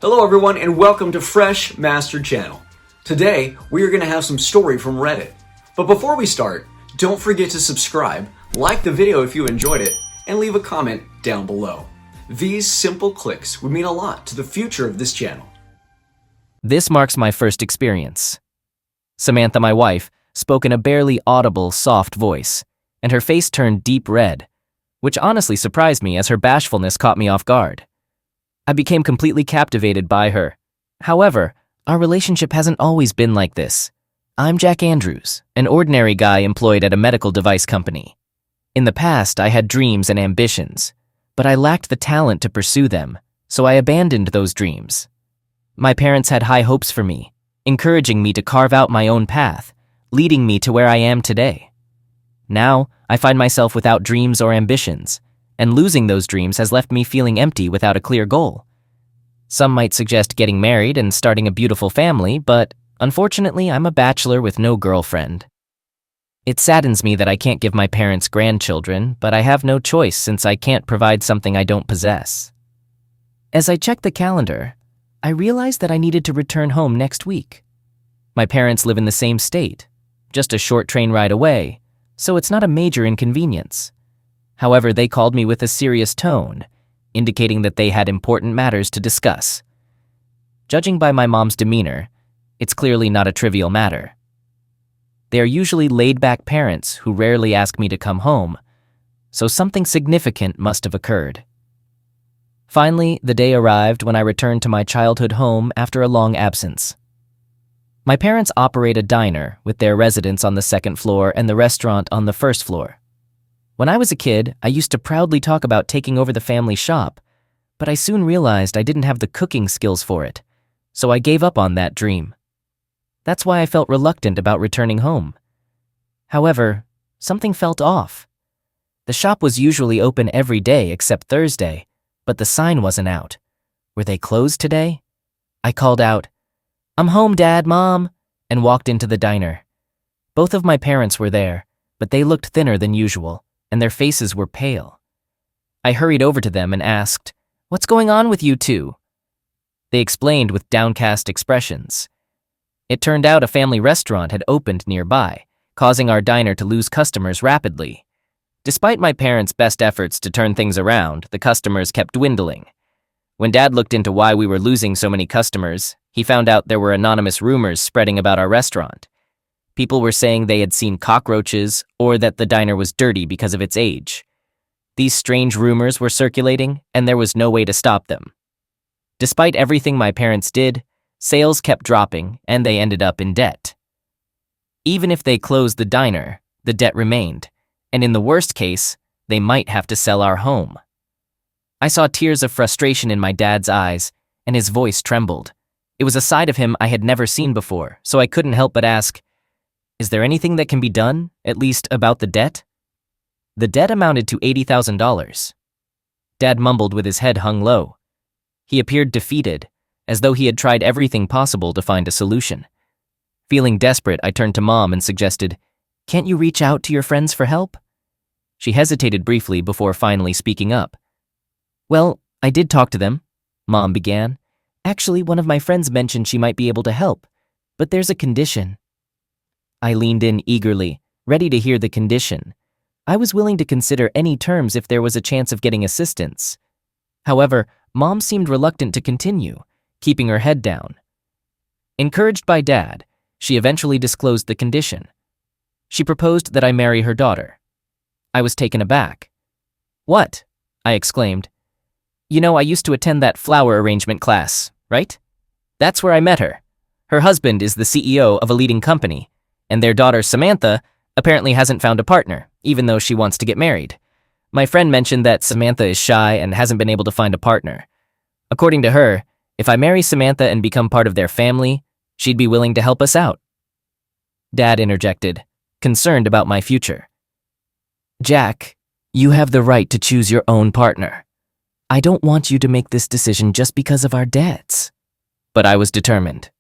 Hello everyone and welcome to Fresh Master Channel. Today we are going to have some story from Reddit. But before we start, don't forget to subscribe, like the video if you enjoyed it, and leave a comment down below. These simple clicks would mean a lot to the future of this channel. This marks my first experience. Samantha, my wife, spoke in a barely audible, soft voice, and her face turned deep red, which honestly surprised me as her bashfulness caught me off guard. I became completely captivated by her. However, our relationship hasn't always been like this. I'm Jack Andrews, an ordinary guy employed at a medical device company. In the past, I had dreams and ambitions, but I lacked the talent to pursue them, so I abandoned those dreams. My parents had high hopes for me, encouraging me to carve out my own path, leading me to where I am today. Now, I find myself without dreams or ambitions, and losing those dreams has left me feeling empty without a clear goal. Some might suggest getting married and starting a beautiful family, but unfortunately, I'm a bachelor with no girlfriend. It saddens me that I can't give my parents grandchildren, but I have no choice since I can't provide something I don't possess. As I checked the calendar, I realized that I needed to return home next week. My parents live in the same state, just a short train ride away, so it's not a major inconvenience. However, they called me with a serious tone, indicating that they had important matters to discuss. Judging by my mom's demeanor, it's clearly not a trivial matter. They are usually laid-back parents who rarely ask me to come home, so something significant must have occurred. Finally, the day arrived when I returned to my childhood home after a long absence. My parents operate a diner with their residence on the second floor and the restaurant on the first floor. When I was a kid, I used to proudly talk about taking over the family shop, but I soon realized I didn't have the cooking skills for it, so I gave up on that dream. That's why I felt reluctant about returning home. However, something felt off. The shop was usually open every day except Thursday, but the sign wasn't out. Were they closed today? I called out, "I'm home, Dad, Mom," and walked into the diner. Both of my parents were there, but they looked thinner than usual, and their faces were pale. I hurried over to them and asked, "What's going on with you two?" They explained with downcast expressions. It turned out a family restaurant had opened nearby, causing our diner to lose customers rapidly. Despite my parents' best efforts to turn things around, the customers kept dwindling. When Dad looked into why we were losing so many customers, he found out there were anonymous rumors spreading about our restaurant. People were saying they had seen cockroaches or that the diner was dirty because of its age. These strange rumors were circulating, and there was no way to stop them. Despite everything my parents did, sales kept dropping, and they ended up in debt. Even if they closed the diner, the debt remained, and in the worst case, they might have to sell our home. I saw tears of frustration in my dad's eyes, and his voice trembled. It was a side of him I had never seen before, so I couldn't help but ask, "Is there anything that can be done, at least about the debt?" The debt amounted to $80,000. Dad mumbled with his head hung low. He appeared defeated, as though he had tried everything possible to find a solution. Feeling desperate, I turned to Mom and suggested, "Can't you reach out to your friends for help?" She hesitated briefly before finally speaking up. "Well, I did talk to them," Mom began. "Actually, one of my friends mentioned she might be able to help, but there's a condition." I leaned in eagerly, ready to hear the condition. I was willing to consider any terms if there was a chance of getting assistance. However, Mom seemed reluctant to continue, keeping her head down. Encouraged by Dad, she eventually disclosed the condition. She proposed that I marry her daughter. I was taken aback. "What?" I exclaimed. "You know, I used to attend that flower arrangement class, right? That's where I met her. Her husband is the CEO of a leading company, and their daughter, Samantha, apparently hasn't found a partner, even though she wants to get married. My friend mentioned that Samantha is shy and hasn't been able to find a partner. According to her, if I marry Samantha and become part of their family, she'd be willing to help us out." Dad interjected, concerned about my future. "Jack, you have the right to choose your own partner. I don't want you to make this decision just because of our debts." But I was determined.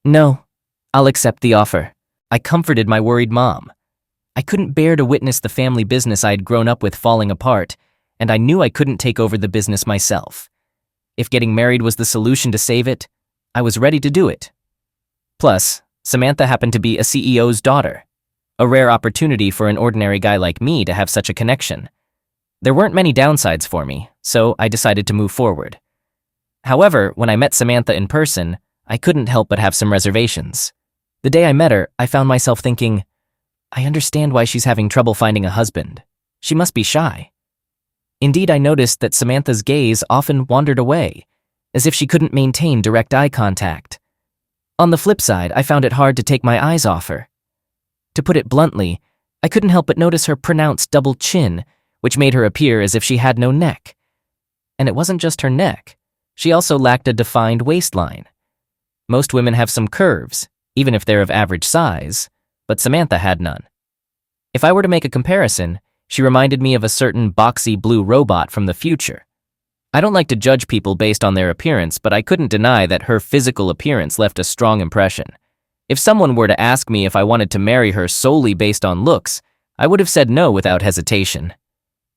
"No, I'll accept the offer." I comforted my worried mom. I couldn't bear to witness the family business I had grown up with falling apart, and I knew I couldn't take over the business myself. If getting married was the solution to save it, I was ready to do it. Plus, Samantha happened to be a CEO's daughter, a rare opportunity for an ordinary guy like me to have such a connection. There weren't many downsides for me, so I decided to move forward. However, when I met Samantha in person, I couldn't help but have some reservations. The day I met her, I found myself thinking, I understand why she's having trouble finding a husband. She must be shy. Indeed, I noticed that Samantha's gaze often wandered away, as if she couldn't maintain direct eye contact. On the flip side, I found it hard to take my eyes off her. To put it bluntly, I couldn't help but notice her pronounced double chin, which made her appear as if she had no neck. And it wasn't just her neck. She also lacked a defined waistline. Most women have some curves, even if they're of average size, but Samantha had none. If I were to make a comparison, she reminded me of a certain boxy blue robot from the future. I don't like to judge people based on their appearance, but I couldn't deny that her physical appearance left a strong impression. If someone were to ask me if I wanted to marry her solely based on looks, I would have said no without hesitation.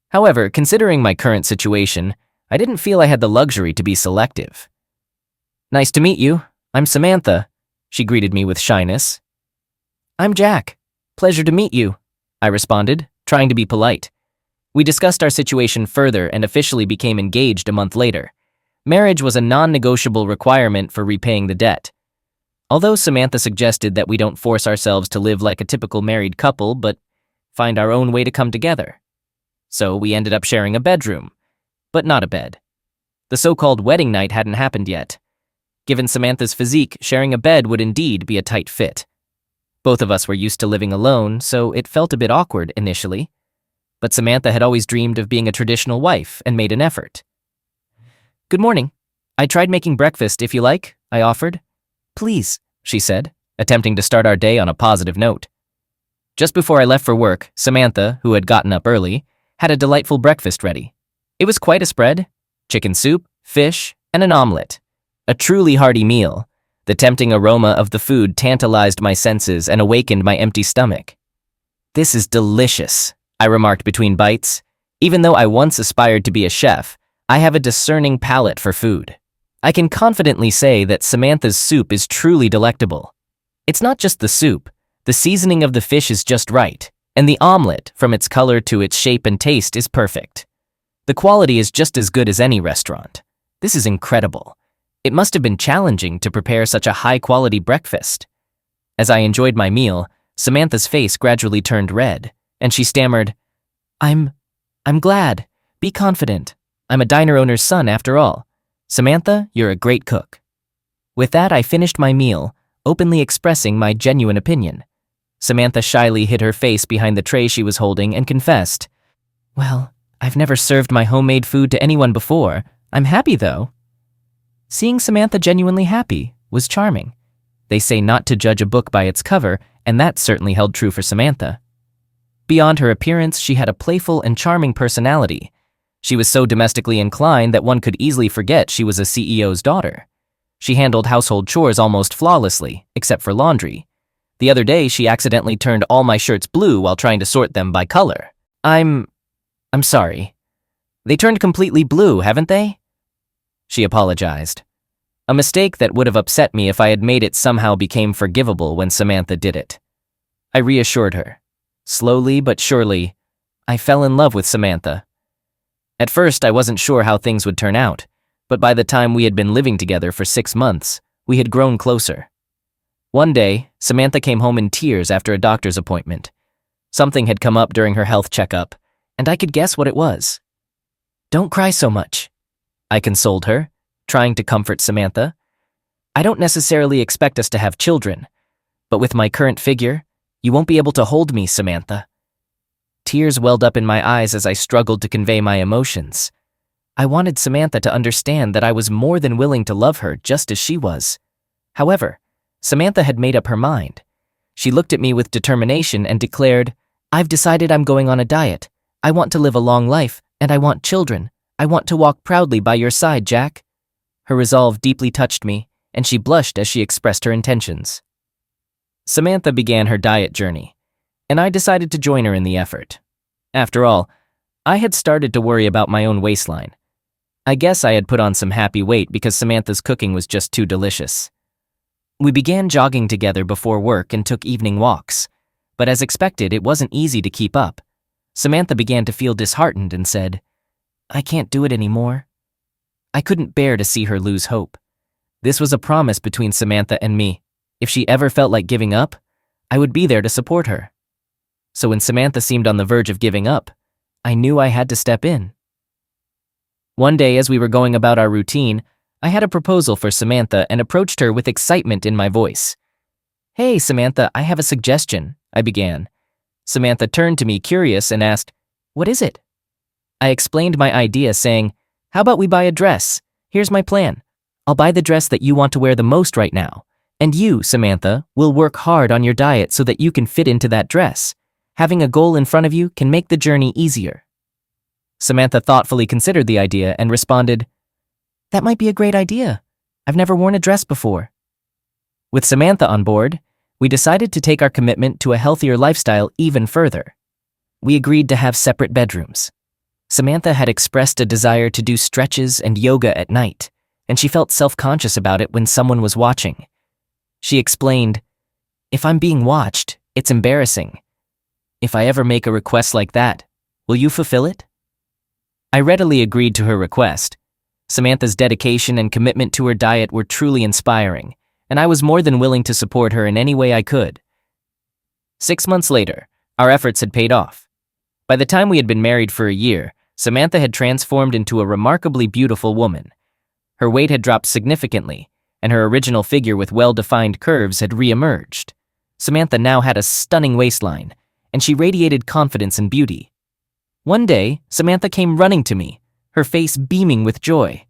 However, considering my current situation, I didn't feel I had the luxury to be selective. Nice to meet you. I'm Samantha, she greeted me with shyness. I'm Jack. Pleasure to meet you, I responded, trying to be polite. We discussed our situation further and officially became engaged a month later. Marriage was a non-negotiable requirement for repaying the debt. Although Samantha suggested that we don't force ourselves to live like a typical married couple, but find our own way to come together. So we ended up sharing a bedroom, but not a bed. The so-called wedding night hadn't happened yet. Given Samantha's physique, sharing a bed would indeed be a tight fit. Both of us were used to living alone, so it felt a bit awkward initially. But Samantha had always dreamed of being a traditional wife and made an effort. Good morning. I tried making breakfast, if you like, I offered. Please, she said, attempting to start our day on a positive note. Just before I left for work, Samantha, who had gotten up early, had a delightful breakfast ready. It was quite a spread: chicken soup, fish, and an omelet. A truly hearty meal. The tempting aroma of the food tantalized my senses and awakened my empty stomach. This is delicious, I remarked between bites. Even though I once aspired to be a chef, I have a discerning palate for food. I can confidently say that Samantha's soup is truly delectable. It's not just the soup. The seasoning of the fish is just right, and the omelet, from its color to its shape and taste, is perfect. The quality is just as good as any restaurant. This is incredible. It must have been challenging to prepare such a high-quality breakfast. As I enjoyed my meal, Samantha's face gradually turned red, and she stammered, I'm glad. Be confident. I'm a diner owner's son after all. Samantha, you're a great cook. With that, I finished my meal, openly expressing my genuine opinion. Samantha shyly hid her face behind the tray she was holding and confessed, Well, I've never served my homemade food to anyone before. I'm happy, though. Seeing Samantha genuinely happy was charming. They say not to judge a book by its cover, and that certainly held true for Samantha. Beyond her appearance, she had a playful and charming personality. She was so domestically inclined that one could easily forget she was a CEO's daughter. She handled household chores almost flawlessly, except for laundry. The other day, she accidentally turned all my shirts blue while trying to sort them by color. I'm sorry. They turned completely blue, haven't they? She apologized. A mistake that would have upset me if I had made it somehow became forgivable when Samantha did it. I reassured her. Slowly but surely, I fell in love with Samantha. At first, I wasn't sure how things would turn out, but by the time we had been living together for 6 months, we had grown closer. One day, Samantha came home in tears after a doctor's appointment. Something had come up during her health checkup, and I could guess what it was. Don't cry so much, I consoled her, trying to comfort Samantha. I don't necessarily expect us to have children, but with my current figure, you won't be able to hold me, Samantha. Tears welled up in my eyes as I struggled to convey my emotions. I wanted Samantha to understand that I was more than willing to love her just as she was. However, Samantha had made up her mind. She looked at me with determination and declared, I've decided I'm going on a diet. I want to live a long life, and I want children. I want to walk proudly by your side, Jack. Her resolve deeply touched me, and she blushed as she expressed her intentions. Samantha began her diet journey, and I decided to join her in the effort. After all, I had started to worry about my own waistline. I guess I had put on some happy weight because Samantha's cooking was just too delicious. We began jogging together before work and took evening walks, but as expected, it wasn't easy to keep up. Samantha began to feel disheartened and said, "I can't do it anymore." I couldn't bear to see her lose hope. This was a promise between Samantha and me. If she ever felt like giving up, I would be there to support her. So when Samantha seemed on the verge of giving up, I knew I had to step in. One day, as we were going about our routine, I had a proposal for Samantha and approached her with excitement in my voice. "Hey, Samantha, I have a suggestion," I began. Samantha turned to me curious and asked, "What is it?" I explained my idea, saying, "How about we buy a dress? Here's my plan. I'll buy the dress that you want to wear the most right now. And you, Samantha, will work hard on your diet so that you can fit into that dress. Having a goal in front of you can make the journey easier." Samantha thoughtfully considered the idea and responded, "That might be a great idea. I've never worn a dress before." With Samantha on board, we decided to take our commitment to a healthier lifestyle even further. We agreed to have separate bedrooms. Samantha had expressed a desire to do stretches and yoga at night, and she felt self-conscious about it when someone was watching. She explained, "If I'm being watched, it's embarrassing. If I ever make a request like that, will you fulfill it?" I readily agreed to her request. Samantha's dedication and commitment to her diet were truly inspiring, and I was more than willing to support her in any way I could. 6 months later, our efforts had paid off. By the time we had been married for a year, Samantha had transformed into a remarkably beautiful woman. Her weight had dropped significantly, and her original figure with well-defined curves had re-emerged. Samantha now had a stunning waistline, and she radiated confidence and beauty. One day, Samantha came running to me, her face beaming with joy.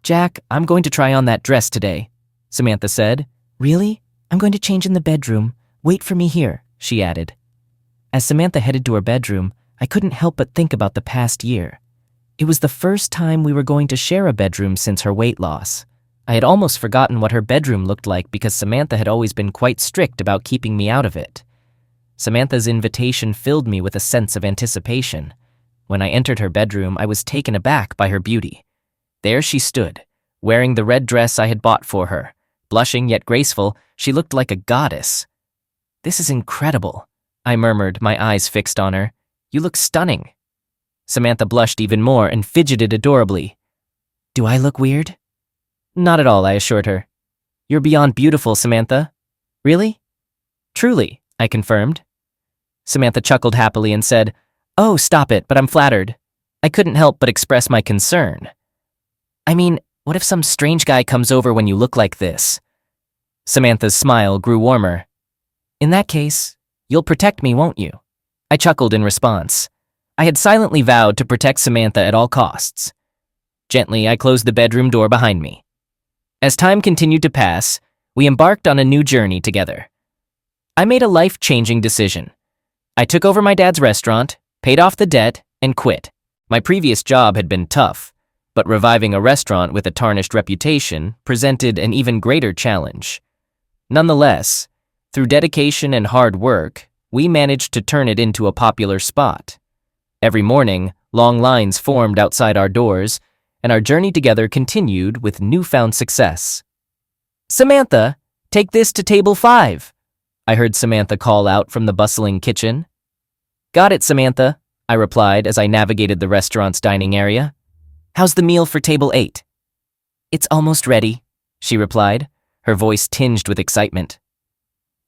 "Jack, I'm going to try on that dress today," Samantha said. "Really? I'm going to change in the bedroom. Wait for me here," she added. As Samantha headed to her bedroom, I couldn't help but think about the past year. It was the first time we were going to share a bedroom since her weight loss. I had almost forgotten what her bedroom looked like because Samantha had always been quite strict about keeping me out of it. Samantha's invitation filled me with a sense of anticipation. When I entered her bedroom, I was taken aback by her beauty. There she stood, wearing the red dress I had bought for her. Blushing yet graceful, she looked like a goddess. "This is incredible," I murmured, my eyes fixed on her. "You look stunning." Samantha blushed even more and fidgeted adorably. "Do I look weird?" "Not at all," I assured her. "You're beyond beautiful, Samantha." "Really?" "Truly," I confirmed. Samantha chuckled happily and said, "Oh, stop it, but I'm flattered." I couldn't help but express my concern. "I mean, what if some strange guy comes over when you look like this?" Samantha's smile grew warmer. "In that case, you'll protect me, won't you?" I chuckled in response. I had silently vowed to protect Samantha at all costs. Gently, I closed the bedroom door behind me. As time continued to pass, we embarked on a new journey together. I made a life-changing decision. I took over my dad's restaurant, paid off the debt, and quit. My previous job had been tough, but reviving a restaurant with a tarnished reputation presented an even greater challenge. Nonetheless, through dedication and hard work, we managed to turn it into a popular spot. Every morning, long lines formed outside our doors, and our journey together continued with newfound success. "Samantha, take this to table 5. I heard Samantha call out from the bustling kitchen. "Got it, Samantha," I replied as I navigated the restaurant's dining area. "How's the meal for table 8? "It's almost ready," she replied, her voice tinged with excitement.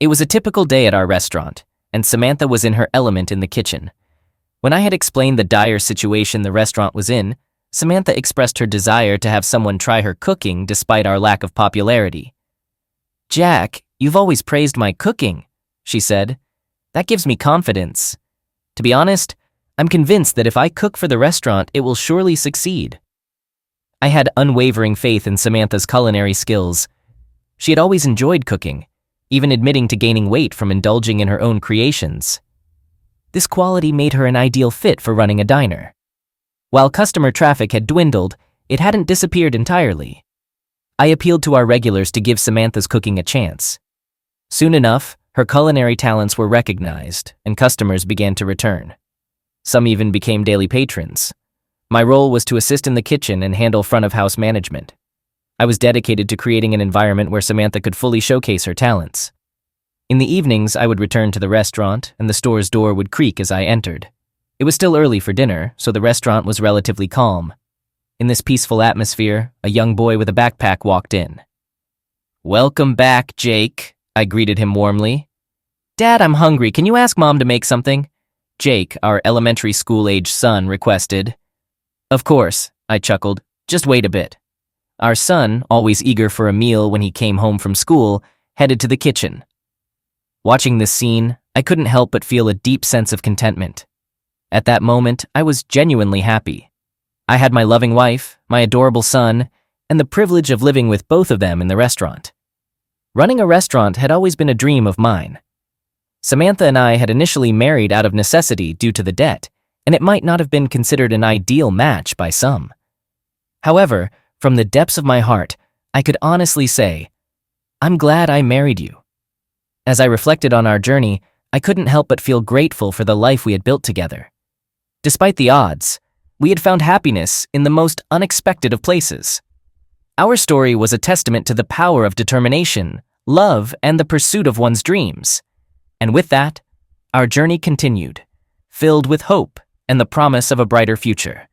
It was a typical day at our restaurant, and Samantha was in her element in the kitchen. When I had explained the dire situation the restaurant was in, Samantha expressed her desire to have someone try her cooking despite our lack of popularity. "Jack, you've always praised my cooking," she said. "That gives me confidence. To be honest, I'm convinced that if I cook for the restaurant, it will surely succeed." I had unwavering faith in Samantha's culinary skills. She had always enjoyed cooking, even admitting to gaining weight from indulging in her own creations. This quality made her an ideal fit for running a diner. While customer traffic had dwindled, it hadn't disappeared entirely. I appealed to our regulars to give Samantha's cooking a chance. Soon enough, her culinary talents were recognized, and customers began to return. Some even became daily patrons. My role was to assist in the kitchen and handle front-of-house management. I was dedicated to creating an environment where Samantha could fully showcase her talents. In the evenings, I would return to the restaurant, and the store's door would creak as I entered. It was still early for dinner, so the restaurant was relatively calm. In this peaceful atmosphere, a young boy with a backpack walked in. "Welcome back, Jake," I greeted him warmly. "Dad, I'm hungry. Can you ask Mom to make something?" Jake, our elementary school-age son, requested. "Of course," I chuckled. "Just wait a bit." Our son, always eager for a meal when he came home from school, headed to the kitchen. Watching this scene, I couldn't help but feel a deep sense of contentment. At that moment, I was genuinely happy. I had my loving wife, my adorable son, and the privilege of living with both of them in the restaurant. Running a restaurant had always been a dream of mine. Samantha and I had initially married out of necessity due to the debt, and it might not have been considered an ideal match by some. However, from the depths of my heart, I could honestly say, I'm glad I married you. As I reflected on our journey, I couldn't help but feel grateful for the life we had built together. Despite the odds, we had found happiness in the most unexpected of places. Our story was a testament to the power of determination, love, and the pursuit of one's dreams. And with that, our journey continued, filled with hope and the promise of a brighter future.